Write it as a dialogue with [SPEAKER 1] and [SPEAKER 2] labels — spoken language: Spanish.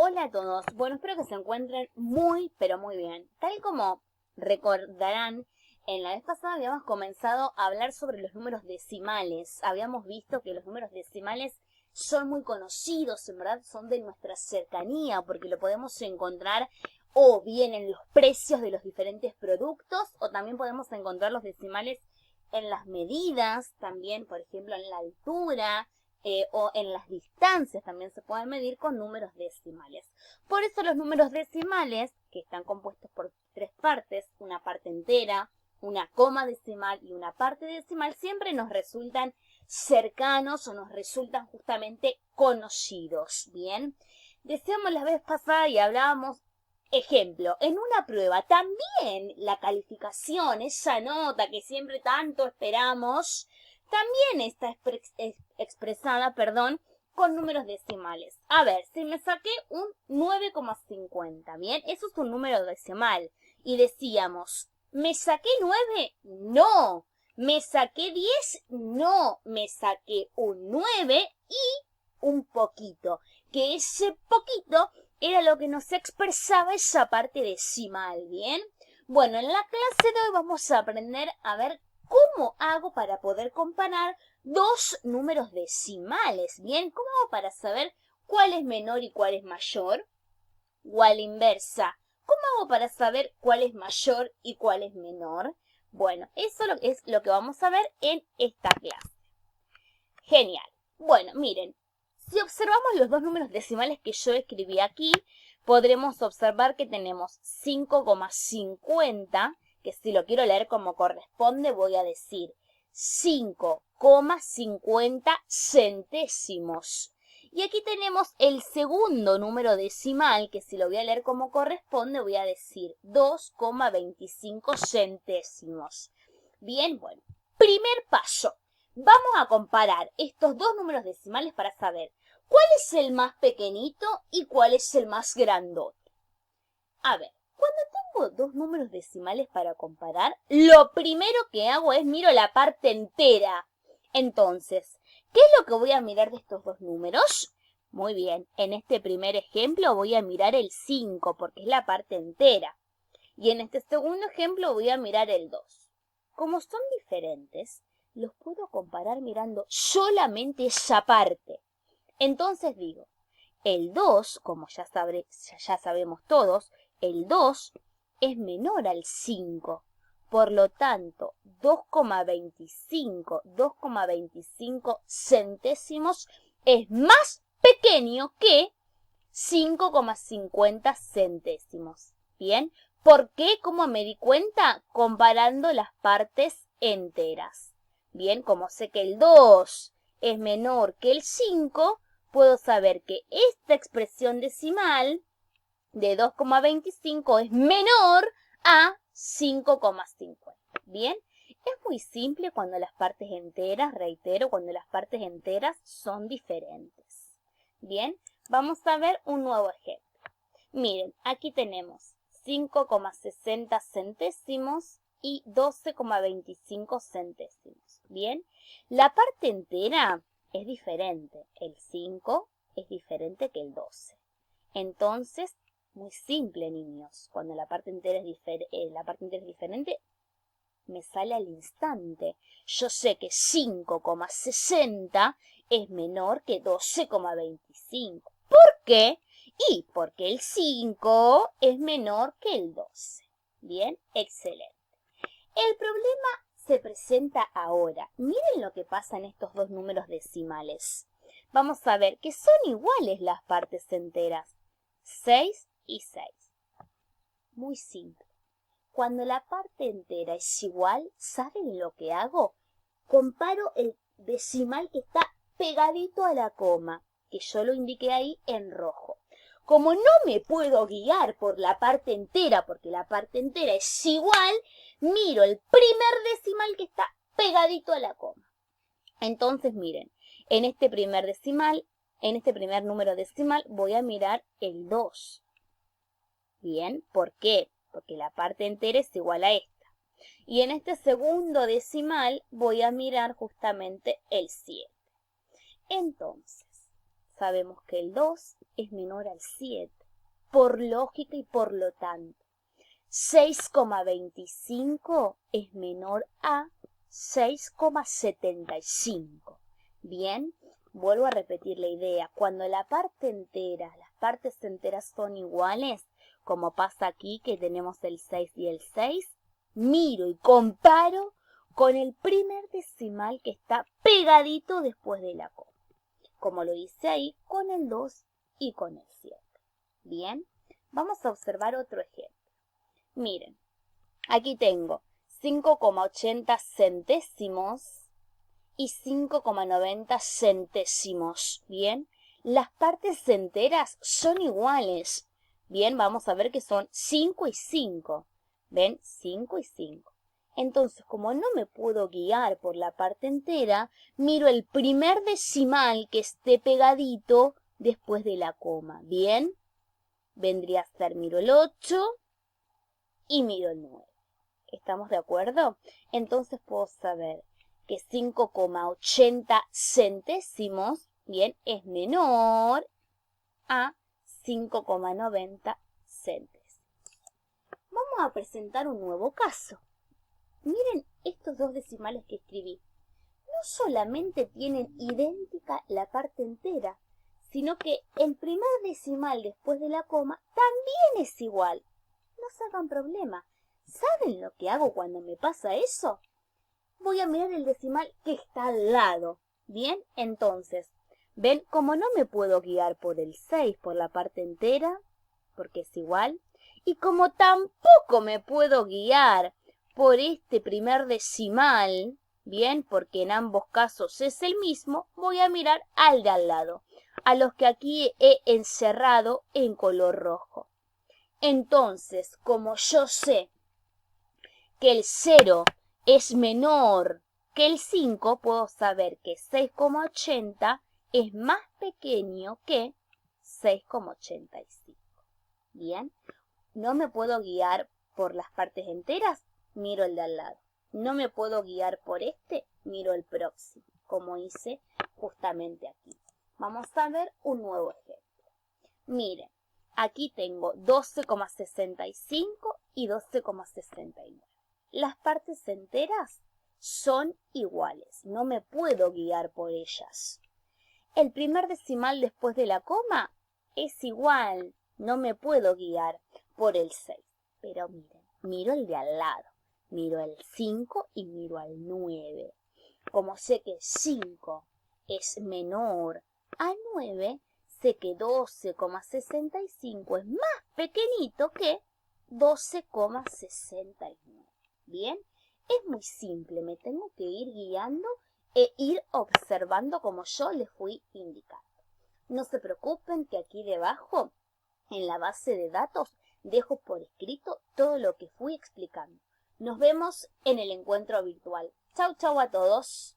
[SPEAKER 1] Hola a todos. Bueno, espero que se encuentren muy, pero muy bien. Tal como recordarán, en la vez pasada habíamos comenzado a hablar sobre los números decimales. Habíamos visto que los números decimales son muy conocidos, en verdad son de nuestra cercanía, porque lo podemos encontrar o bien en los precios de los diferentes productos, o también podemos encontrar los decimales en las medidas, también, por ejemplo, en la altura, o en las distancias también se pueden medir con números decimales. Por eso los números decimales, que están compuestos por tres partes, una parte entera, una coma decimal y una parte decimal, siempre nos resultan cercanos o nos resultan justamente conocidos. Bien, decíamos la vez pasada y hablábamos, ejemplo, en una prueba también la calificación, esa nota que siempre tanto esperamos, también está expresada, con números decimales. A ver, si me saqué un 9,50, ¿bien? Eso es un número decimal. Y decíamos, ¿me saqué 9? No. ¿Me saqué 10? No. Me saqué un 9 y un poquito. Que ese poquito era lo que nos expresaba esa parte decimal, ¿bien? Bueno, en la clase de hoy vamos a aprender a ver ¿cómo hago para poder comparar dos números decimales? Bien, ¿cómo hago para saber cuál es menor y cuál es mayor? O a la inversa, ¿cómo hago para saber cuál es mayor y cuál es menor? Bueno, eso es lo que vamos a ver en esta clase. Genial. Bueno, miren, si observamos los dos números decimales que yo escribí aquí, podremos observar que tenemos 5,50, que si lo quiero leer como corresponde voy a decir 5,50 centésimos. Y aquí tenemos el segundo número decimal, que si lo voy a leer como corresponde voy a decir 2,25 centésimos. Bien, bueno, primer paso. Vamos a comparar estos dos números decimales para saber cuál es el más pequeñito y cuál es el más grandote. A ver, cuando tengo dos números decimales para comparar, lo primero que hago es miro la parte entera. Entonces, ¿qué es lo que voy a mirar de estos dos números? Muy bien, en este primer ejemplo voy a mirar el 5 porque es la parte entera. Y en este segundo ejemplo voy a mirar el 2. Como son diferentes, los puedo comparar mirando solamente esa parte. Entonces digo, el 2, como ya sabemos todos, el 2 es menor al 5. Por lo tanto, 2,25 centésimos es más pequeño que 5,50 centésimos. Bien, ¿por qué? ¿Cómo me di cuenta? Comparando las partes enteras. Bien, como sé que el 2 es menor que el 5, puedo saber que esta expresión decimal de 2,25 es menor a 5,50. Bien, es muy simple cuando las partes enteras, reitero, cuando las partes enteras son diferentes. Bien, vamos a ver un nuevo ejemplo. Miren, aquí tenemos 5,60 centésimos y 12,25 centésimos. Bien, la parte entera es diferente. El 5 es diferente que el 12. Entonces, muy simple, niños. Cuando la parte entera es diferente, me sale al instante. Yo sé que 5,60 es menor que 12,25. ¿Por qué? Y porque el 5 es menor que el 12. Bien, excelente. El problema se presenta ahora. Miren lo que pasa en estos dos números decimales. Vamos a ver que son iguales las partes enteras. 6 y 6. Muy simple. Cuando la parte entera es igual, ¿saben lo que hago? Comparo el decimal que está pegadito a la coma, que yo lo indiqué ahí en rojo. Como no me puedo guiar por la parte entera, porque la parte entera es igual, miro el primer decimal que está pegadito a la coma. Entonces, miren, en este primer número decimal, voy a mirar el 2. Bien, ¿por qué? Porque la parte entera es igual a esta. Y en este segundo decimal voy a mirar justamente el 7. Entonces, sabemos que el 2 es menor al 7, por lógica y por lo tanto. 6,25 es menor a 6,75. Bien, vuelvo a repetir la idea. Cuando las partes enteras son iguales, como pasa aquí que tenemos el 6 y el 6, miro y comparo con el primer decimal que está pegadito después de la coma, como lo hice ahí con el 2 y con el 7. Bien, vamos a observar otro ejemplo. Miren, aquí tengo 5,80 centésimos y 5,90 centésimos. Bien, las partes enteras son iguales. Bien, vamos a ver que son 5 y 5. ¿Ven? 5 y 5. Entonces, como no me puedo guiar por la parte entera, miro el primer decimal que esté pegadito después de la coma. Bien, vendría a ser, miro el 8 y miro el 9. ¿Estamos de acuerdo? Entonces puedo saber que 5,80 centésimos, bien, es menor a 5,90 centésimos. Vamos a presentar un nuevo caso. Miren estos dos decimales que escribí. No solamente tienen idéntica la parte entera, sino que el primer decimal después de la coma también es igual. No se hagan problema. ¿Saben lo que hago cuando me pasa eso? Voy a mirar el decimal que está al lado. Bien, entonces, ¿ven? Como no me puedo guiar por el 6, por la parte entera, porque es igual, y como tampoco me puedo guiar por este primer decimal, bien, porque en ambos casos es el mismo, voy a mirar al de al lado, a los que aquí he encerrado en color rojo. Entonces, como yo sé que el 0 es menor que el 5, puedo saber que 6,80 es más pequeño que 6,85. Bien, no me puedo guiar por las partes enteras, miro el de al lado. No me puedo guiar por este, miro el próximo, como hice justamente aquí. Vamos a ver un nuevo ejemplo. Miren, aquí tengo 12,65 y 12,69. Las partes enteras son iguales, no me puedo guiar por ellas. El primer decimal después de la coma es igual, no me puedo guiar por el 6. Pero miren, miro el de al lado, miro el 5 y miro al 9. Como sé que 5 es menor a 9, sé que 12,65 es más pequeñito que 12,69. Bien, es muy simple, me tengo que ir guiando e ir observando como yo les fui indicando. No se preocupen que aquí debajo, en la base de datos, dejo por escrito todo lo que fui explicando. Nos vemos en el encuentro virtual. Chau, chau a todos.